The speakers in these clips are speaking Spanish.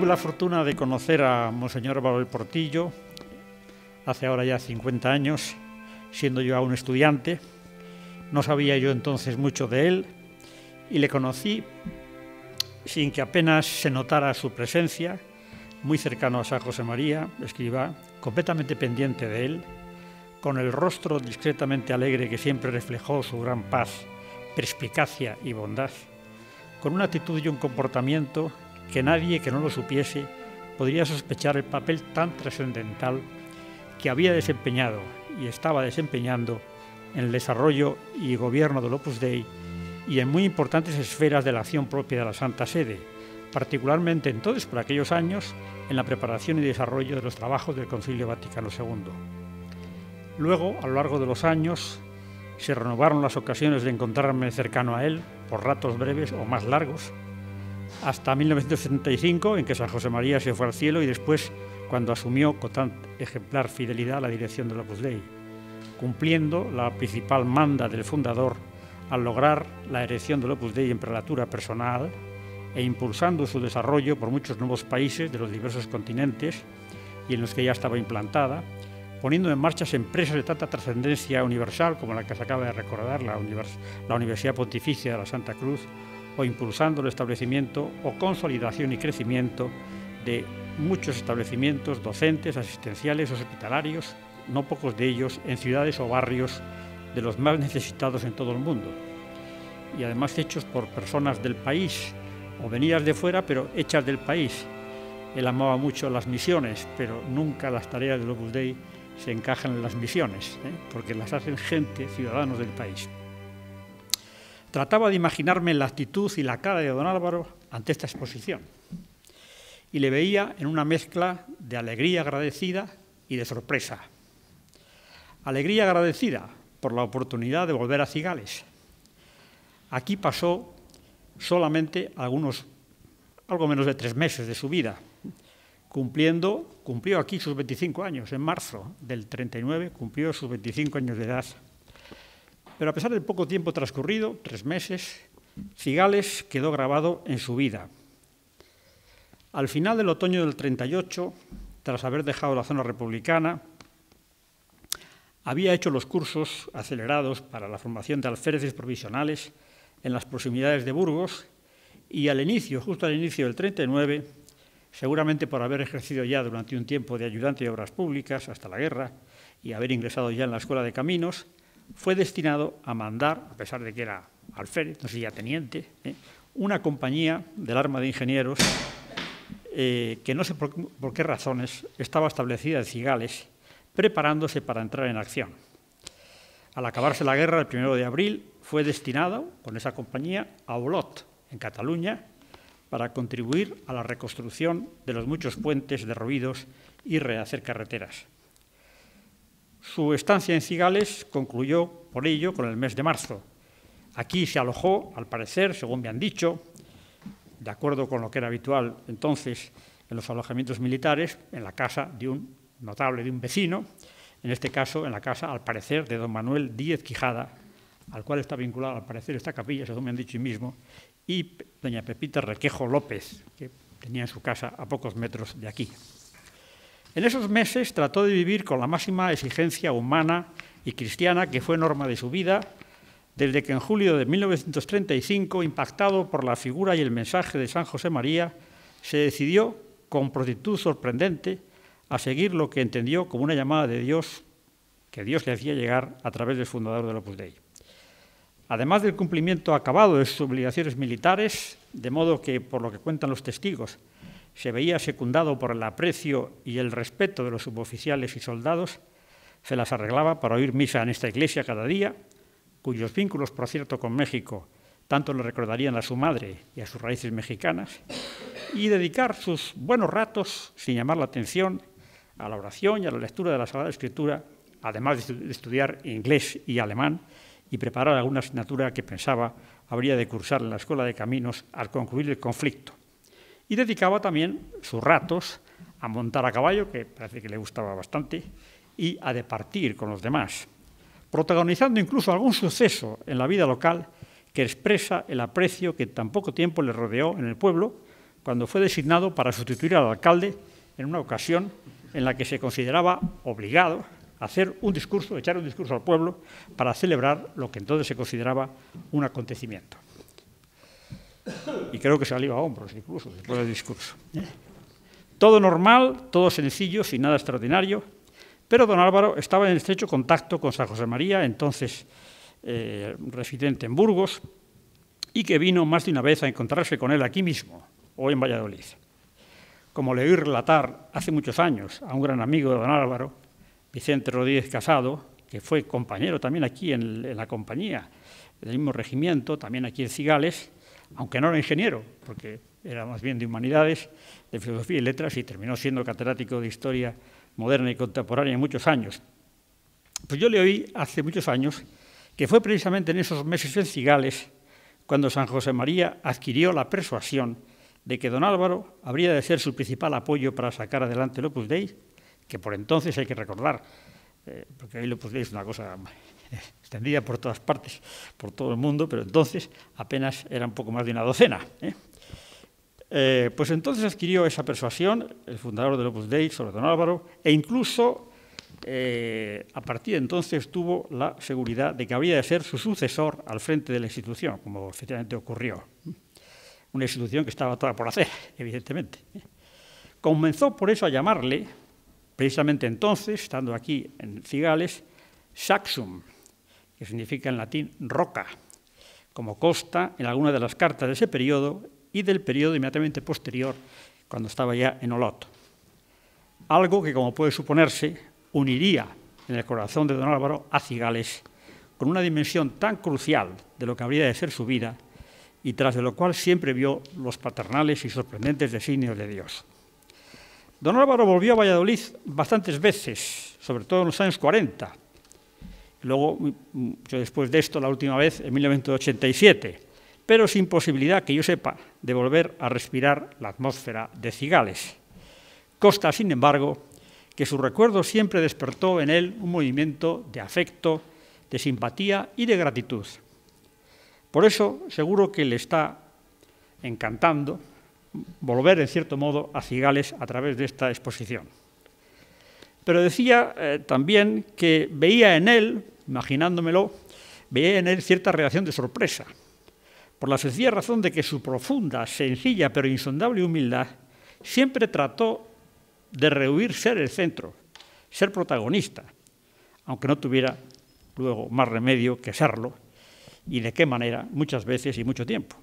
Tuve la fortuna de conocer a Monseñor Álvaro del Portillo hace ahora ya 50 años, siendo yo aún estudiante. No sabía yo entonces mucho de él y le conocí sin que apenas se notara su presencia, muy cercano a San José María, escriba, completamente pendiente de él, con el rostro discretamente alegre que siempre reflejó su gran paz, perspicacia y bondad, con una actitud y un comportamiento que nadie que no lo supiese podría sospechar el papel tan trascendental que había desempeñado y estaba desempeñando en el desarrollo y gobierno del Opus Dei y en muy importantes esferas de la acción propia de la Santa Sede, particularmente entonces por aquellos años en la preparación y desarrollo de los trabajos del Concilio Vaticano II. Luego, a lo largo de los años, se renovaron las ocasiones de encontrarme cercano a él, por ratos breves o más largos, hasta 1975, en que San José María se fue al cielo y después cuando asumió con tan ejemplar fidelidad la dirección del Opus Dei, cumpliendo la principal manda del fundador al lograr la erección del Opus Dei en prelatura personal e impulsando su desarrollo por muchos nuevos países de los diversos continentes y en los que ya estaba implantada, poniendo en marcha empresas de tanta trascendencia universal como la que se acaba de recordar, la Universidad Pontificia de la Santa Cruz, o impulsando el establecimiento o consolidación y crecimiento de muchos establecimientos docentes, asistenciales, hospitalarios, no pocos de ellos en ciudades o barrios de los más necesitados en todo el mundo, y además hechos por personas del país o venidas de fuera, pero hechas del país. Él amaba mucho las misiones, pero nunca las tareas del Opus Dei se encajan en las misiones, porque las hacen gente, ciudadanos del país. Trataba de imaginarme la actitud y la cara de don Álvaro ante esta exposición, y le veía en una mezcla de alegría agradecida y de sorpresa. Alegría agradecida por la oportunidad de volver a Cigales. Aquí pasó solamente algo menos de 3 meses de su vida, cumplió aquí sus 25 años, en marzo del 39 cumplió sus 25 años de edad. Pero a pesar del poco tiempo transcurrido, 3 meses, Cigales quedó grabado en su vida. Al final del otoño del 38, tras haber dejado la zona republicana, había hecho los cursos acelerados para la formación de alféreces provisionales en las proximidades de Burgos y justo al inicio del 39, seguramente por haber ejercido ya durante un tiempo de ayudante de obras públicas hasta la guerra y haber ingresado ya en la Escuela de Caminos, fue destinado a mandar, a pesar de que era alférez, no sé, ya teniente, una compañía del arma de ingenieros que no sé por qué razones estaba establecida en Cigales, preparándose para entrar en acción. Al acabarse la guerra, el 1 de abril, fue destinado con esa compañía a Olot, en Cataluña, para contribuir a la reconstrucción de los muchos puentes derruidos y rehacer carreteras. Su estancia en Cigales concluyó, por ello, con el mes de marzo. Aquí se alojó, al parecer, según me han dicho, de acuerdo con lo que era habitual entonces en los alojamientos militares, en la casa de un notable, de un vecino, en este caso en la casa, al parecer, de don Manuel Díez Quijada, al cual está vinculada, al parecer, esta capilla, según me han dicho mismo, y doña Pepita Requejo López, que tenía en su casa a pocos metros de aquí. En esos meses trató de vivir con la máxima exigencia humana y cristiana que fue norma de su vida, desde que en julio de 1935, impactado por la figura y el mensaje de San José María, se decidió, con prontitud sorprendente, a seguir lo que entendió como una llamada de Dios, que Dios le hacía llegar a través del fundador del Opus Dei. Además del cumplimiento acabado de sus obligaciones militares, de modo que, por lo que cuentan los testigos, se veía secundado por el aprecio y el respeto de los suboficiales y soldados, se las arreglaba para oír misa en esta iglesia cada día, cuyos vínculos, por cierto, con México tanto le recordarían a su madre y a sus raíces mexicanas, y dedicar sus buenos ratos, sin llamar la atención, a la oración y a la lectura de la Sagrada Escritura, además de estudiar inglés y alemán, y preparar alguna asignatura que pensaba habría de cursar en la Escuela de Caminos al concluir el conflicto. Y dedicaba también sus ratos a montar a caballo, que parece que le gustaba bastante, y a departir con los demás, protagonizando incluso algún suceso en la vida local que expresa el aprecio que en tan poco tiempo le rodeó en el pueblo cuando fue designado para sustituir al alcalde en una ocasión en la que se consideraba obligado a hacer un discurso, echar un discurso al pueblo para celebrar lo que entonces se consideraba un acontecimiento. Y creo que salió a hombros incluso después del discurso. Todo normal, todo sencillo, sin nada extraordinario, pero don Álvaro estaba en estrecho contacto con San José María, entonces residente en Burgos, y que vino más de una vez a encontrarse con él aquí mismo, o en Valladolid. Como le oí relatar hace muchos años a un gran amigo de don Álvaro, Vicente Rodríguez Casado, que fue compañero también aquí en la compañía del mismo regimiento, también aquí en Cigales, aunque no era ingeniero, porque era más bien de humanidades, de filosofía y letras, y terminó siendo catedrático de historia moderna y contemporánea en muchos años. Pues yo le oí hace muchos años que fue precisamente en esos meses en Cigales cuando San José María adquirió la persuasión de que don Álvaro habría de ser su principal apoyo para sacar adelante el Opus Dei, que por entonces hay que recordar, porque hoy el Opus Dei es una cosa extendida por todas partes, por todo el mundo, pero entonces apenas era un poco más de una docena. Pues entonces adquirió esa persuasión el fundador del Opus Dei sobre don Álvaro, e incluso a partir de entonces tuvo la seguridad de que habría de ser su sucesor al frente de la institución, como efectivamente ocurrió. Una institución que estaba toda por hacer, evidentemente. Comenzó por eso a llamarle, precisamente entonces, estando aquí en Cigales, Saxum, que significa en latín roca, como consta en alguna de las cartas de ese periodo y del periodo inmediatamente posterior, cuando estaba ya en Olot. Algo que, como puede suponerse, uniría en el corazón de don Álvaro a Cigales con una dimensión tan crucial de lo que habría de ser su vida y tras de lo cual siempre vio los paternales y sorprendentes designios de Dios. Don Álvaro volvió a Valladolid bastantes veces, sobre todo en los años 40. Luego, después de esto, la última vez en 1987, pero sin posibilidad, que yo sepa, de volver a respirar la atmósfera de Cigales. Consta, sin embargo, que su recuerdo siempre despertó en él un movimiento de afecto, de simpatía y de gratitud. Por eso, seguro que le está encantando volver, en cierto modo, a Cigales a través de esta exposición. Pero decía también que veía en él, imaginándomelo, veía en él cierta reacción de sorpresa, por la sencilla razón de que su profunda, sencilla pero insondable humildad siempre trató de rehuir ser el centro, ser protagonista, aunque no tuviera luego más remedio que serlo, y de qué manera, muchas veces y mucho tiempo.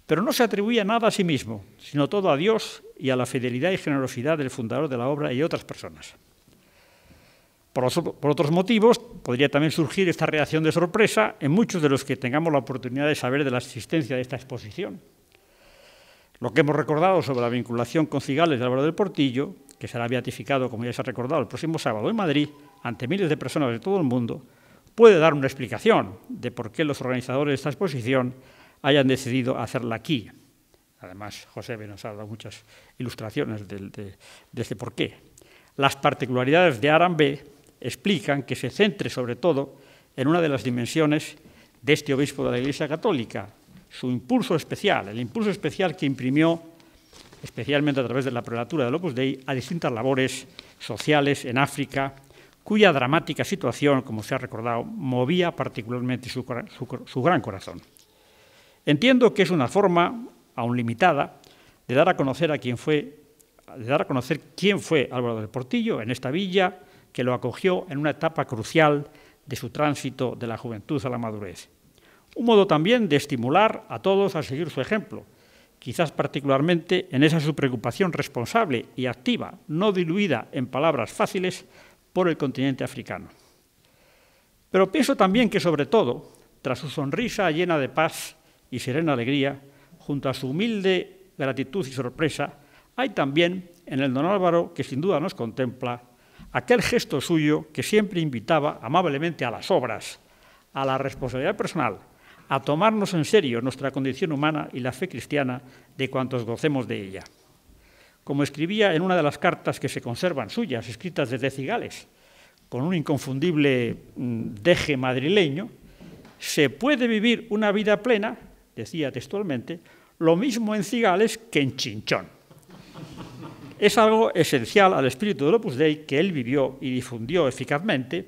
Pero no se atribuía nada a sí mismo, sino todo a Dios y a la fidelidad y generosidad del fundador de la obra y otras personas. Por otros motivos, podría también surgir esta reacción de sorpresa en muchos de los que tengamos la oportunidad de saber de la existencia de esta exposición. Lo que hemos recordado sobre la vinculación con Cigales de Álvaro del Portillo, que será beatificado, como ya se ha recordado, el próximo sábado en Madrid, ante miles de personas de todo el mundo, puede dar una explicación de por qué los organizadores de esta exposición hayan decidido hacerla aquí. Además, José nos ha dado muchas ilustraciones de este porqué. Las particularidades de Arambé explican que se centre sobre todo en una de las dimensiones de este obispo de la Iglesia Católica, su impulso especial, el impulso especial que imprimió, especialmente a través de la prelatura del Opus Dei, a distintas labores sociales en África, cuya dramática situación, como se ha recordado, movía particularmente su gran corazón. Entiendo que es una forma, aún limitada, de dar a conocer quién fue Álvaro del Portillo en esta villa, que lo acogió en una etapa crucial de su tránsito de la juventud a la madurez. Un modo también de estimular a todos a seguir su ejemplo, quizás particularmente en esa su preocupación responsable y activa, no diluida en palabras fáciles, por el continente africano. Pero pienso también que, sobre todo, tras su sonrisa llena de paz y serena alegría, junto a su humilde gratitud y sorpresa, hay también en el don Álvaro, que sin duda nos contempla, aquel gesto suyo que siempre invitaba amablemente a las obras, a la responsabilidad personal, a tomarnos en serio nuestra condición humana y la fe cristiana de cuantos gocemos de ella. Como escribía en una de las cartas que se conservan suyas, escritas desde Cigales, con un inconfundible deje madrileño, se puede vivir una vida plena, decía textualmente, lo mismo en Cigales que en Chinchón. Es algo esencial al espíritu del Opus Dei que él vivió y difundió eficazmente,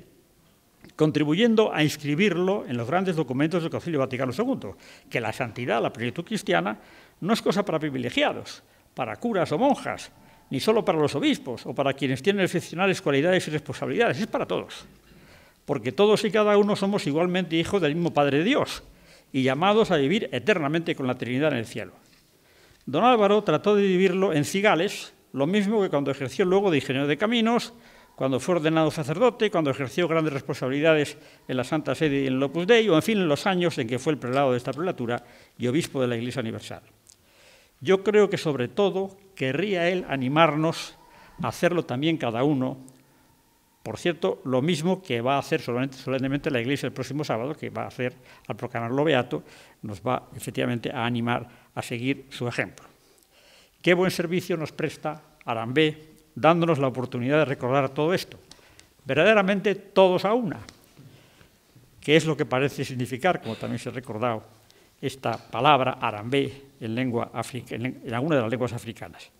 contribuyendo a inscribirlo en los grandes documentos del Concilio Vaticano II, que la santidad, la plenitud cristiana, no es cosa para privilegiados, para curas o monjas, ni solo para los obispos o para quienes tienen excepcionales cualidades y responsabilidades, es para todos, porque todos y cada uno somos igualmente hijos del mismo Padre de Dios y llamados a vivir eternamente con la Trinidad en el cielo. Don Álvaro trató de vivirlo en Cigales, lo mismo que cuando ejerció luego de ingeniero de caminos, cuando fue ordenado sacerdote, cuando ejerció grandes responsabilidades en la Santa Sede y en el Opus Dei, o en fin, en los años en que fue el prelado de esta prelatura y obispo de la Iglesia Universal. Yo creo que, sobre todo, querría él animarnos a hacerlo también cada uno. Por cierto, lo mismo que va a hacer solemnemente la Iglesia el próximo sábado, que va a hacer al proclamarlo beato, nos va efectivamente a animar a seguir su ejemplo. Qué buen servicio nos presta Arambé, dándonos la oportunidad de recordar todo esto. Verdaderamente todos a una, que es lo que parece significar, como también se ha recordado, esta palabra Arambé en alguna de las lenguas africanas.